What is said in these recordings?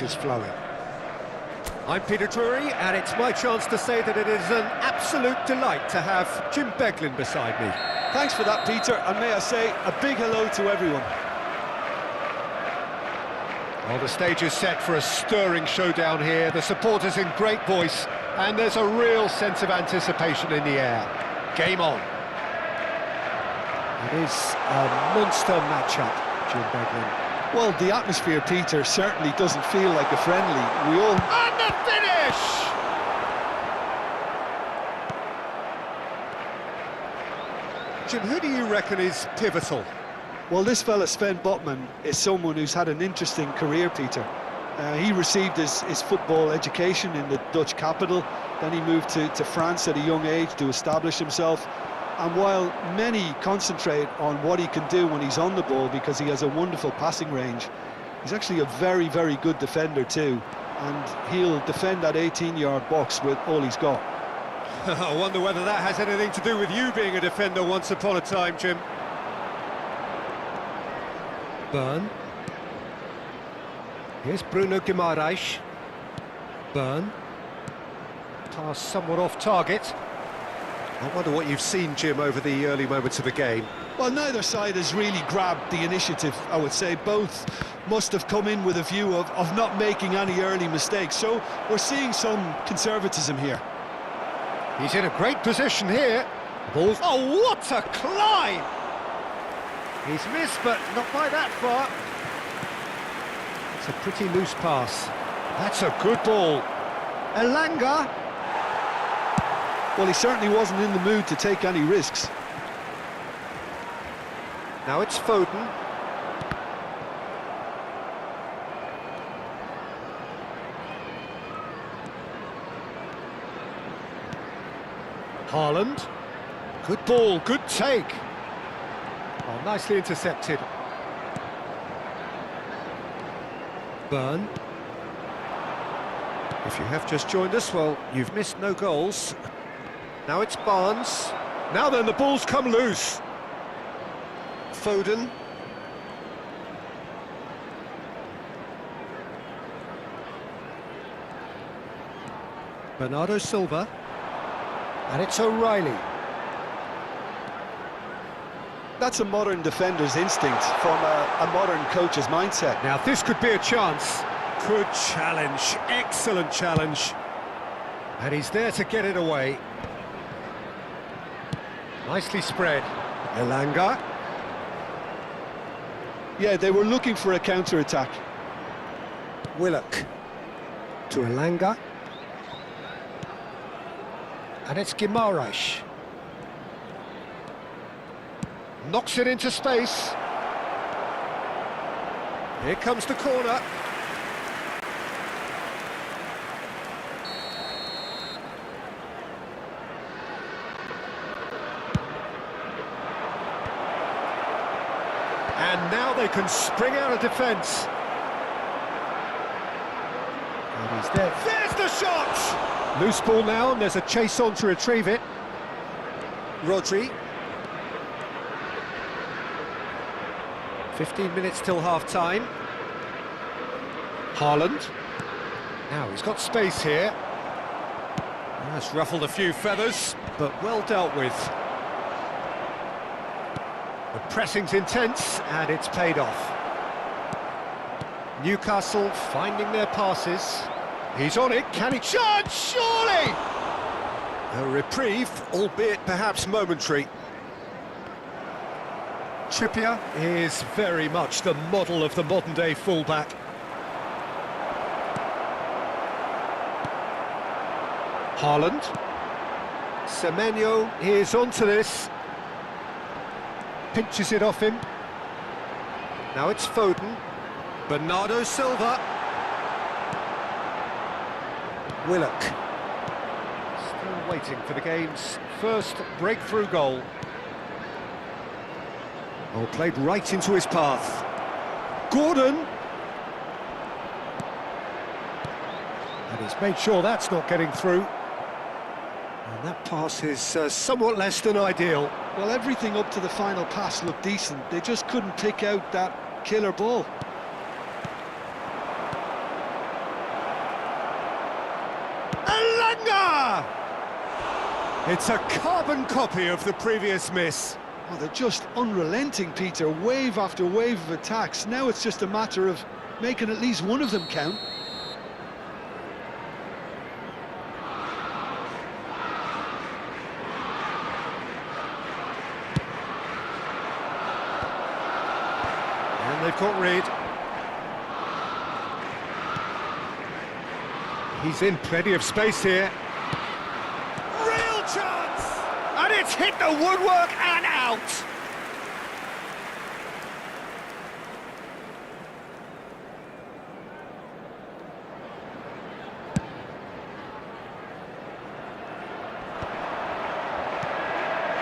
is flowing. I'm Peter Drury, and it's my chance to say that it is an absolute delight to have Jim Beglin beside me. Thanks for that, Peter, and may I say a big hello to everyone. Well, the stage is set for a stirring showdown here. The supporters in great voice, and there's a real sense of anticipation in the air. Game on. It is a monster matchup, Jim Beglin. Well, the atmosphere, Peter, certainly doesn't feel like a friendly. We all... And the finish! Jim, who do you reckon is pivotal? Well, this fella, Sven Botman, is someone who's had an interesting career, Peter. He received his football education in the Dutch capital, then he moved to France at a young age to establish himself. And while many concentrate on what he can do when he's on the ball because he has a wonderful passing range, he's actually a very, very good defender too. And he'll defend that 18-yard box with all he's got. I wonder whether that has anything to do with you being a defender once upon a time, Jim. Byrne. Here's Bruno Guimaraes. Byrne. Pass somewhat off target. I wonder what you've seen, Jim, over the early moments of the game. Well, neither side has really grabbed the initiative, I would say. Both must have come in with a view of not making any early mistakes. So we're seeing some conservatism here. He's in a great position here. Ball. Oh, what a climb! He's missed, but not by that far. It's a pretty loose pass. That's a good ball. Elanga. Well, he certainly wasn't in the mood to take any risks. Now it's Foden. Haaland. Good ball, good take. Oh, nicely intercepted. Byrne. If you have just joined us, well, you've missed no goals. Now it's Barnes. Now then, the ball's come loose. Foden. Bernardo Silva. And it's O'Reilly. That's a modern defender's instinct from a modern coach's mindset. Now this could be a chance. Good challenge, excellent challenge. And he's there to get it away. Nicely spread. Elanga. Yeah, they were looking for a counter-attack. Willock. To Elanga. And it's Guimaraes. Knocks it into space. Here comes the corner. And now they can spring out of defence. And he's there. There's the shot! Loose ball now, and there's a chase on to retrieve it. Rodri. 15 minutes till half-time. Haaland. Now he's got space here. That's ruffled a few feathers, but well dealt with. The pressing's intense, and it's paid off. Newcastle finding their passes. He's on it, can he charge? Surely! A reprieve, albeit perhaps momentary. Trippier is very much the model of the modern-day fullback. Haaland. Semenyo is onto this. Pinches it off him. Now it's Foden. Bernardo Silva. Willock. Still waiting for the game's first breakthrough goal. Oh, played right into his path. Gordon. And he's made sure that's not getting through. And that pass is somewhat less than ideal. Well, everything up to the final pass looked decent. They just couldn't pick out that killer ball. Elanga! It's a carbon copy of the previous miss. Oh, they're just unrelenting, Peter. Wave after wave of attacks. Now it's just a matter of making at least one of them count. And they've got Reed. He's in plenty of space here. Real chance! And it's hit the woodwork and out!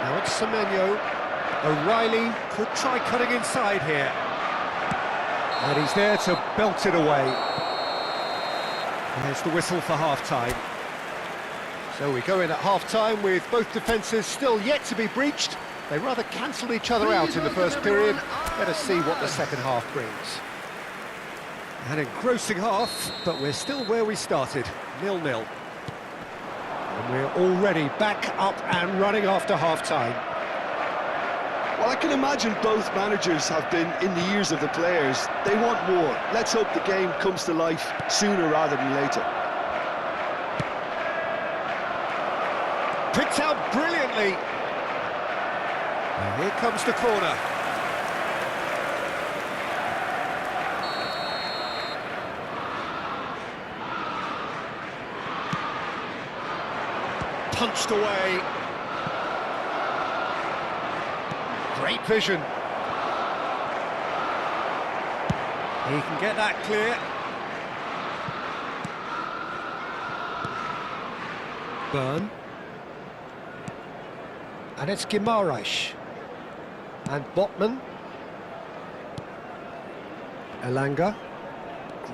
Now it's Semenyo. O'Reilly could try cutting inside here. And he's there to belt it away. There's the whistle for half-time. So we go in at half-time with both defences still yet to be breached. They rather cancelled each other out in the first period. Let us see what the second half brings. An engrossing half, but we're still where we started, 0-0. And we're already back up and running after half-time. Well, I can imagine both managers have been in the ears of the players. They want more. Let's hope the game comes to life sooner rather than later. Picked out brilliantly. And here comes the corner. Punched away. Great vision. He can get that clear. Byrne. And it's Guimaraes. And Botman. Elanga.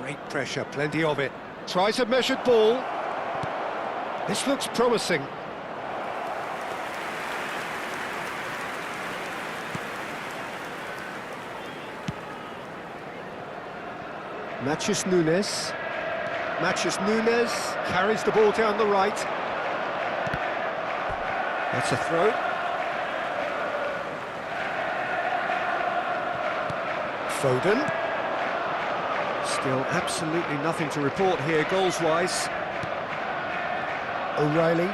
Great pressure, plenty of it. Tries a measured ball. This looks promising. Mathias Nunes. Mathias Nunes carries the ball down the right. That's a throw. Foden. Still absolutely nothing to report here goals-wise. O'Reilly.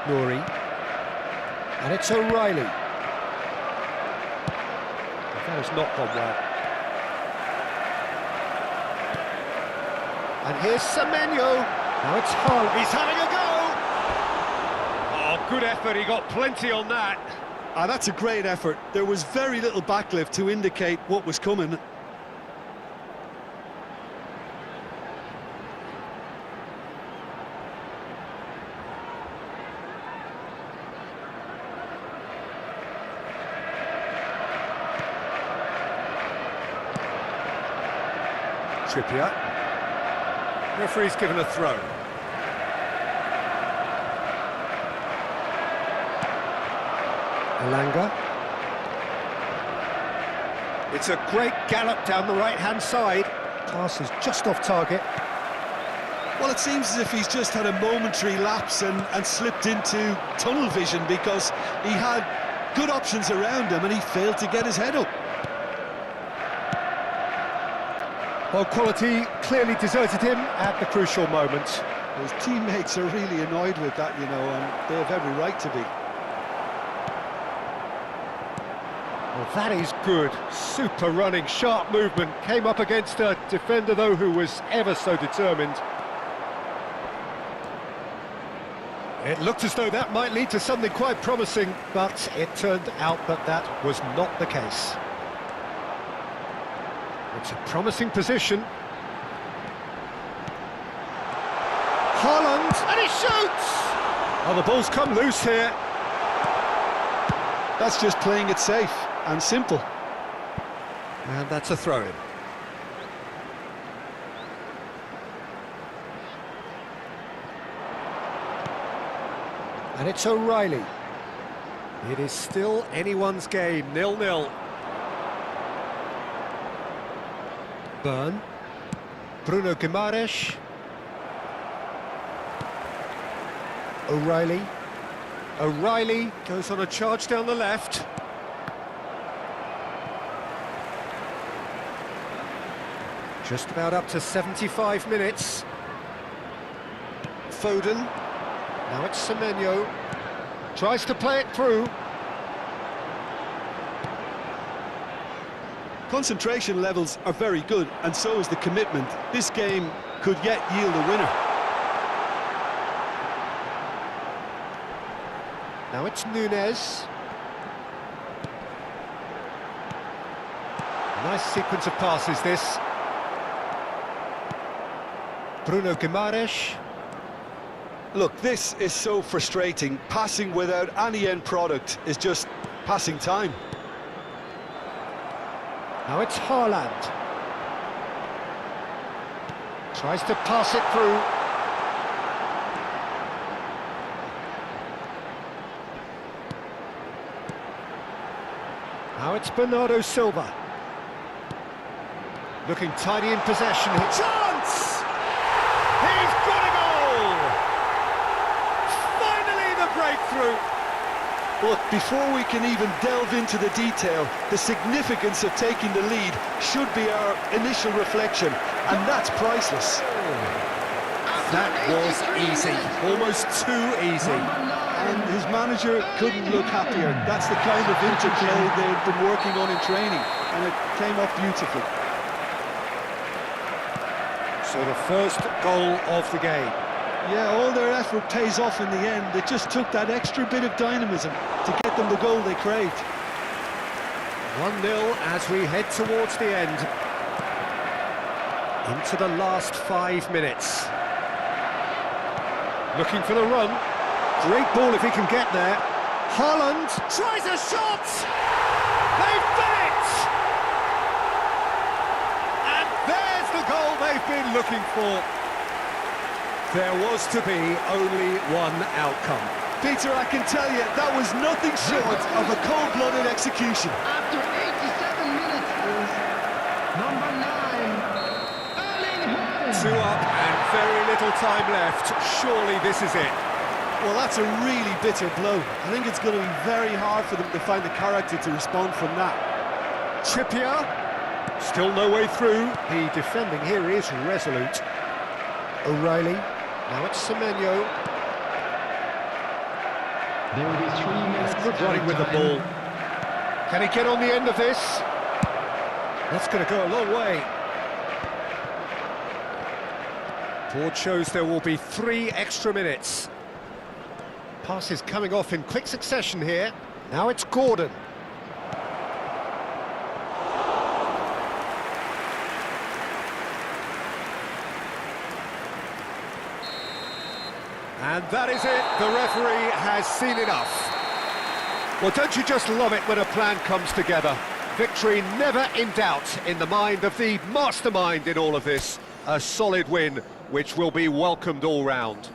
Nouri. And it's O'Reilly. That has not gone well. And here's Semenyo. Now it's Haaland. He's having a go! Oh, good effort. He got plenty on that. Ah, that's a great effort. There was very little backlift to indicate what was coming. Trippier. Referee's given a throw. Elanga. It's a great gallop down the right-hand side. Pass is just off target. Well, it seems as if he's just had a momentary lapse and slipped into tunnel vision because he had good options around him and he failed to get his head up. Well, quality clearly deserted him at the crucial moment. His teammates are really annoyed with that, you know, and they have every right to be. Well, that is good. Super running, sharp movement. Came up against a defender, though, who was ever so determined. It looked as though that might lead to something quite promising, but it turned out that that was not the case. It's a promising position. Haaland, and he shoots! Oh, the ball's come loose here. That's just playing it safe and simple. And that's a throw-in. And it's O'Reilly. It is still anyone's game, 0-0. Byrne. Bruno Guimaraes. O'Reilly. O'Reilly goes on a charge down the left. Just about up to 75 minutes. Foden. Now it's Semenyo. Tries to play it through. Concentration levels are very good, and so is the commitment. This game could yet yield a winner. Now it's Nunez. Nice sequence of passes, this. Bruno Guimaraes. Look, this is so frustrating. Passing without any end product is just passing time. Now it's Haaland. Tries to pass it through. Now it's Bernardo Silva. Looking tidy in possession. Chance! He's got a goal! Finally the breakthrough! Look, before we can even delve into the detail, the significance of taking the lead should be our initial reflection, and that's priceless. That was easy, almost too easy. And his manager couldn't look happier. That's the kind of interplay they've been working on in training, and it came off beautifully. So the first goal of the game. Yeah, all their effort pays off in the end. It just took that extra bit of dynamism to get them the goal they craved. 1-0 as we head towards the end. Into the last 5 minutes. Looking for the run. Great ball if he can get there. Haaland tries a shot! They've done it! And there's the goal they've been looking for. There was to be only one outcome. Peter, I can tell you, that was nothing short of a cold-blooded execution. After 87 minutes is number 9, Erling Haaland. 2 up and very little time left. Surely this is it. Well, that's a really bitter blow. I think it's going to be very hard for them to find the character to respond from that. Trippier, still no way through. The defending here is resolute. O'Reilly, now it's Semenyo. There will be 3 minutes. Good running with the ball. Can he get on the end of this? That's going to go a long way. Board shows there will be 3 extra minutes. Passes coming off in quick succession here. Now it's Gordon. And that is it. The referee has seen enough. Well, don't you just love it when a plan comes together? Victory never in doubt in the mind of the mastermind in all of this. A solid win, which will be welcomed all round.